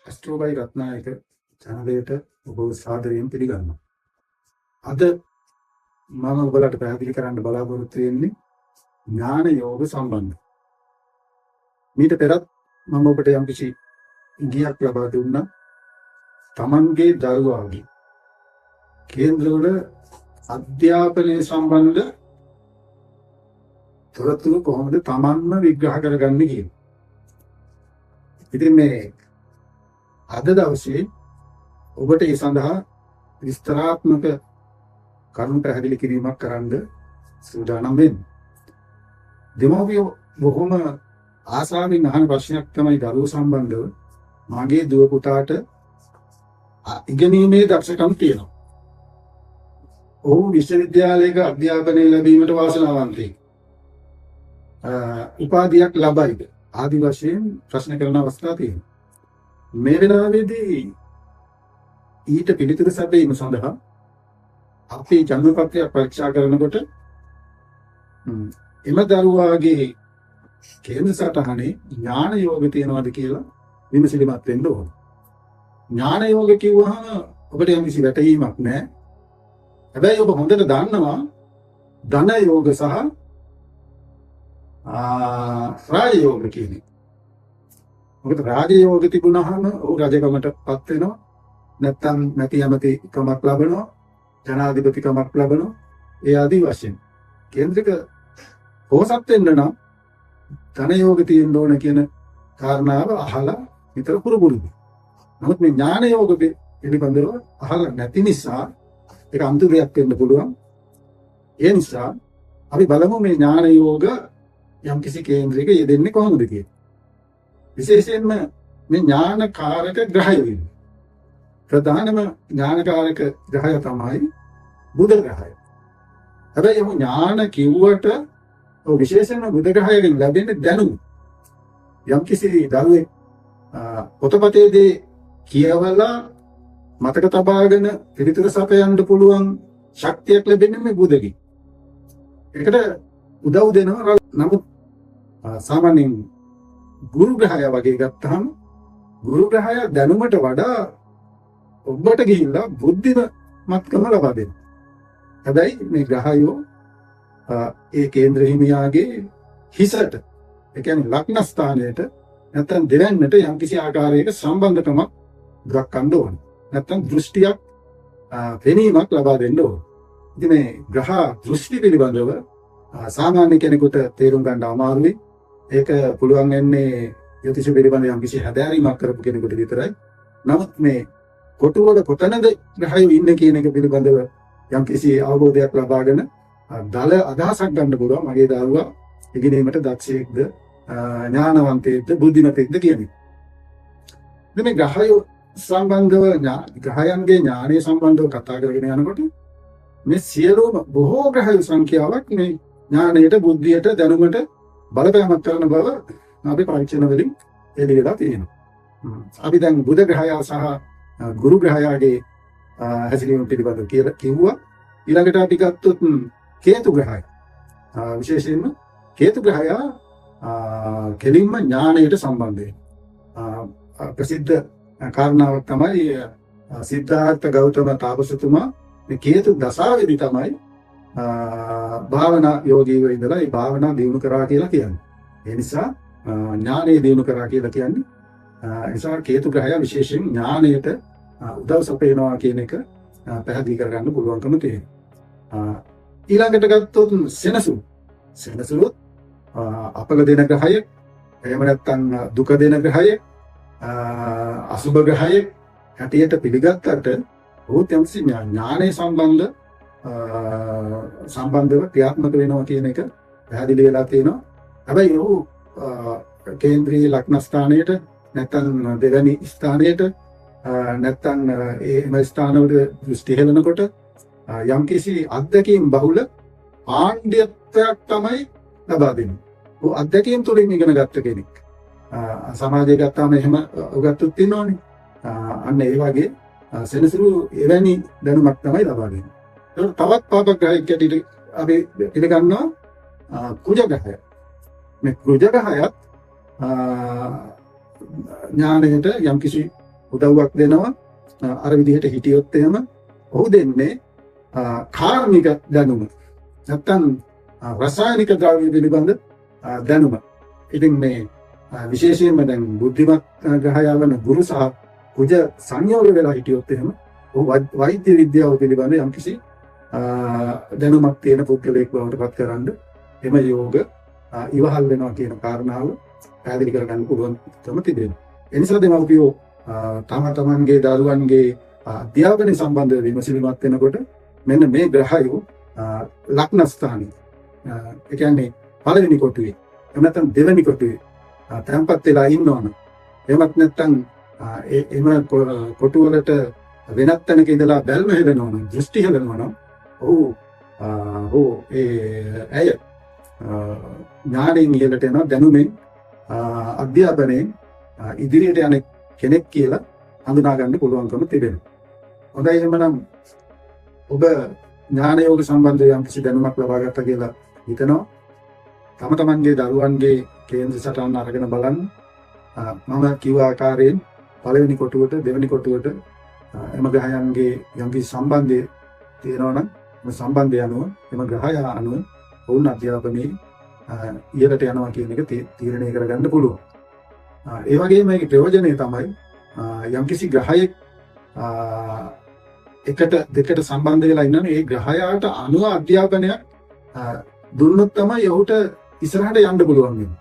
ඇස්ට්‍රෝබයි රත්නායක චැනලයට ඔබ සාදරයෙන් පිළිගන්නවා. අද මම ඔබලට පැහැදිලි කරන්න බලාපොරොත්තු වෙන්නේ ඥාන යෝග සම්බන්ධ. මීට පෙරත් මම ඔබට යම්කිසි ඉඟියක් ලබා දුන්නා. තමන්ගේ දරුවාගේ කේන්ද්‍රවල අධ්‍යාපනය සම්බන්ධ තොරතුරු කොහොමද තමන්ම විග්‍රහ කරගන්නේ කියන. ඉතින් මේ අද දවසේ ඔබට ඒ සඳහා විස්තරාත්මක කරුණු පැහැදිලි කිරීමක් කරන්න සූදානම් වෙන්නේ. දෙමව්පියෝ බොහොම ආසාවෙන් අහන ප්‍රශ්නයක් තමයි දරුවෝ සම්බන්ධව. මගේ දුව පුතාට ඉගෙනීමේ දක්ෂකම් තියෙනවා. ඔහු විශ්වවිද්‍යාලයක අධ්‍යාපනය ලැබීමට වාසනාවන්තයි. උපාධියක් ලබයිද? ආදි වශයෙන් ප්‍රශ්න කරන අවස්ථා තියෙනවා. මේ වෙලාවේදී ඊට පිළිතුරු සැපයීම සඳහා අපි ජන්මපත්‍රයක් පරීක්ෂා කරනකොට එම දරුවාගේ කේන්ද්‍ර සටහනේ ඥාන යෝග තියෙනවද කියලා විමසිලිමත් වෙන්න ඕන. ඥාන යෝග කිව්වහම ඔබට යම්කිසි වැටහීමක් නැහැ. හැබැයි ඔබ හොඳට දන්නවා ධන යෝග සහ රාජ යෝග කියන්නේ. මොකද රාජ යෝග තිබුණාම ඔහු රජකමටපත් වෙනවා. නැත්තම් නැති ඇමතිකමක් ලබනවා. ජනාධිපතිකමක් ලබනවා. ඒ ආදී වශයෙන්. කේන්ද්‍රික පොහොසත් වෙන්න නම් ධන යෝග තියෙන්න ඕන කියන කාරණාව අහලා විතර පුරුදුයි. නමුත් මේ ඥාන යෝග පිළිබඳව අහලා නැති නිසා ඒක අන්තරයක් වෙන්න පුළුවන්. ඒ නිසා අපි බලමු මේ ඥාන යෝග යම්කිසි කේන්ද්‍රයක යෙදෙන්නේ කොහොමද කියලා. විශේෂයෙන්ම මේ ඥානකාරක ග්‍රහය වෙන්නේ. ප්‍රධානම ඥානකාරක ග්‍රහය තමයි බුධ ග්‍රහය. හැබැයි මේ ඥාන කිව්වට ඔය විශේෂයෙන්ම බුධ ග්‍රහයෙන් ලැබෙන්නේ දැනුම. යම්කිසි දරුවෙක් පොතපතේදී කියවලා මතක තබාගෙන පිළිතුරු සපයන්න පුළුවන් ශක්තියක් ලැබෙන්නේ මේ බුධගෙන්. ඒකට උදව් දෙනවා. නමුත් සාමාන්‍යයෙන් ගුරු ග්‍රහය වගේ ගත්තාම ගුරු ග්‍රහය දැනුමට වඩා ඔබට ගිහිල්ලා බුද්ධිමත්කම ලබා දෙනවා. හැබැයි මේ ග්‍රහයෝ ඒ කේන්ද්‍ර හිමියාගේ හිසට, ඒ කියන්නේ ලග්න ස්ථානයට නැත්නම් දෙවන්නට යම්කිසි ආකාරයක සම්බන්ධකමක් දක්වන්න ඕන. නැත්නම් දෘෂ්ටියක් පෙනීමක් ලබා දෙන්න ඕන. ඉතින් මේ ග්‍රහ දෘෂ්ටි පිළිබඳව සාමාන්‍ය කෙනෙකුට තේරුම් ගන්න අමාරුයි. ඒක පුළුවන් වෙන්නේ යොතිෂ පිළිබඳ යම්කිසි හැදෑරීමක් කරපු කෙනෙකුට විතරයි. නමුත් මේ කොටුවල කොතනද ග්‍රහයෝ ඉන්නේ කියන එක පිළිබඳව යම්කිසි අවබෝධයක් ලබාගෙන දල අදහසක් ගන්න පුළුවන්. මගේ දරුවා ඉගෙනීමට දක්ෂයෙක්ද, ඥානවන්තයෙක්ද, බුද්ධිමතෙක්ද කියන්නේ. ඉතින් මේ ග්‍රහයෝ සම්බන්ධව ග්‍රහයන්ගේ ඥානය සම්බන්ධව කතා කරගෙන යනකොට මේ සියලුම බොහෝ ග්‍රහයෝ සංඛ්‍යාවක් මේ ඥානයට, බුද්ධියට, දැනුමට බලපෑමක් කරන බව අපි පරීක්ෂණ වලින් එළියලා තියෙනවා. අපි දැන් බුධ ග්‍රහය සහ ගුරු ග්‍රහයාගේ හැසිරීම පිළිබඳව කියලා කිව්වා. ඊළඟට අපි ගත්තොත් කේතු ග්‍රහය. විශේෂයෙන්ම කේතු ග්‍රහයා කෙලින්ම ඥානයට සම්බන්ධ වෙනවා. ප්‍රසිද්ධ කාරණාවක් තමයි සිද්ධාර්ථ ගෞතම තාපසතුමා මේ කේතු දසාවේදී තමයි භාවනා යෝගීව ඉඳලා ඒ භාවනා දියුණු කරා කියලා කියන්නේ. ඒ නිසා ඥානය දියුණු කරා කියලා කියන්නේ නිසා කේතු ග්‍රහය විශේෂයෙන් ඥානයට උදව් සපයනවා කියන එක පැහැදිලි කරගන්න පුළුවන්කම තියෙනවා. ඊළඟට ගත්තොත් සෙනසුරුත් අපල දෙන ග්‍රහයෙක්, එහෙම නැත්නම් දුක දෙන ග්‍රහයෙක්, අසුභ ග්‍රහයෙක් හැටියට පිළිගත්තට ඔහුත් යම්කිසි ඥානය සම්බන්ධව ක්‍රියාත්මක වෙනවා කියන එක පැහැදිලි වෙලා තියෙනවා. හැබැයි ඔහු කේන්ද්‍රීය ලග්න ස්ථානයට නැත්නම් දෙවැනි ස්ථානයට නැත්නම් එම ස්ථානවල දෘෂ්ටි හෙලනකොට යම්කිසි අත්දැකීම් බහුල පාණ්ඩ්‍යත්වයක් තමයි ලබා දෙන්නේ. ඔහු අත්දැකීම් තුළින් ඉගෙන ගත්ත කෙනෙක්. සමාජයේ ගත්තාම එහෙම උගත්තුත් ඉන්නෝනේ. අන්න ඒ වගේ සෙනසුරු එවැනි දැනුමක් තමයි ලබා දෙන්නේ. තවත් පාප ග්‍රහයක් ඇටියට අපි පිළිගන්නවා කුජ ග්‍රහය. මේ කුජ ග්‍රහයත් ඥානයට යම්කිසි උදව්වක් දෙනවා. අර විදිහට හිටියොත් එහෙම ඔහු දෙන්නේ කාර්මික දැනුම. නැත්තම් රසායනික ද්‍රව්‍ය පිළිබඳ දැනුම. ඉතින් මේ විශේෂයෙන්ම දැන් බුද්ධිමත් ග්‍රහය වන ගුරු සහ කුජ සංයෝග වෙලා හිටියොත් එහෙම ඔහු වෛද්‍ය විද්‍යාව පිළිබඳ යම්කිසි දැනුමක් තියෙන පුද්ගලයෙක් බවට පත් කරන්න එම යෝග ඉවහල් වෙනවා කියන කාරණාව පැහැදිලි කරගන්න පුළුවන්කම තිබෙනවා. ඒ නිසා දෙමව්පියෝ තමන්ගේ දරුවන්ගේ අධ්‍යාපනය සම්බන්ධව විමසිලිමත් වෙනකොට මෙන්න මේ ග්‍රහයෝ ලග්න ස්ථානයේ ඒ කියන්නේ පළවෙනි කොටුවේ එහෙම නැත්නම් දෙවෙනි කොටුවේ තැන්පත් වෙලා ඉන්නවනම් එහෙමත් නැත්නම් එම කොටු වලට වෙනත් තැනක ඉඳලා බැල්ම හෙලනවනම් දෘෂ්ටි හෙලනවනම් ඇය ඥාණයෙන් ඉහළට යනවා දැනුමෙන් අධ්‍යාපනයෙන් ඉදිරියට යන කෙනෙක් කියලා හඳුනා ගන්න පුළුවන්කම තිබෙනවා. හොඳයි එහෙනම් ඔබ ඥාන යෝග සම්බන්ධව යම් කිසි දැනුමක් ලබා ගත්තා කියලා හිතනවා. තම තමන්ගේ දරුවන්ගේ කේන්ද්‍ර සටහන අරගෙන බලන්න. මම කිව්ව ආකාරයෙන් පළවෙනි කොටුවට දෙවෙනි කොටුවට එම ග්‍රහයන්ගේ යම් කිසි සම්බන්ධය තියෙනවා නම් මේ සම්බන්ධය අනුව එම ග්‍රහය අනුව වුණ අධ්‍යාපනයේ ඉහළට යනවා කියන එක තීරණය කරගන්න පුළුවන්. ඒ වගේම මේකේ ප්‍රයෝජනය තමයි යම්කිසි ග්‍රහයෙක් එකට දෙකට සම්බන්ධ වෙලා ඉන්නනේ ඒ ග්‍රහයාට අනුව අධ්‍යාපනයක් දුන්නොත් තමයි ඔහුට ඉස්සරහට යන්න පුළුවන් වෙන්නේ.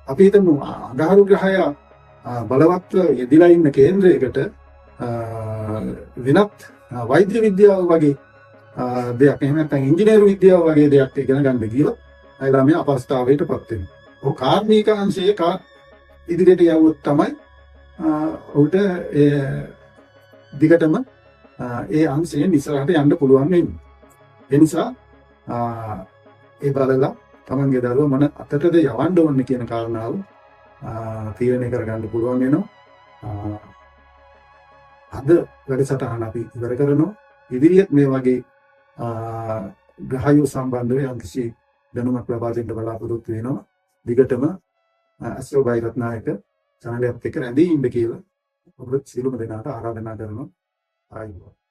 අපි හිතමු අඟහරු ග්‍රහය බලවත්ව යෙදিলা ඉන්න කේන්ද්‍රයකට වෙනත් වෛද්‍ය විද්‍යාව වගේ දෙයක් එහෙම නැත්නම් ඉංජිනේරු විද්‍යාව වගේ දෙයක් ඉගෙන ගන්න ගියොත් අය ළමයා අපස්ථාවයටපත් වෙනවා. ඔහු කාර්මික අංශයේ ඉදිරියට යවුවොත් තමයි ඔහුට දිගටම ඒ අංශයෙන් ඉස්සරහට යන්න පුළුවන් වෙන්නේ. ඒ නිසා ඒ බලලා තමන්ගේ දරුවා මොන අතටද යවන්න ඕනේ කියන කාරණාව තීරණය කරගන්න පුළුවන් වෙනවා. අද වැඩසටහන අපි ඉවර කරනවා. ඉදිරියට මේ වගේ ග්‍රහයෝ සම්බන්ධව යම්කිසි දැනුමක් ලබා දෙන්න බලාපොරොත්තු වෙනවා. දිගටම අස්රෝ බයිරත්නායක channel එකත් එක්ක රැඳී ඉන්න කියලා ඔබ සියලුම දෙනාට ආරාධනා කරනවා. ආයුබෝවන්.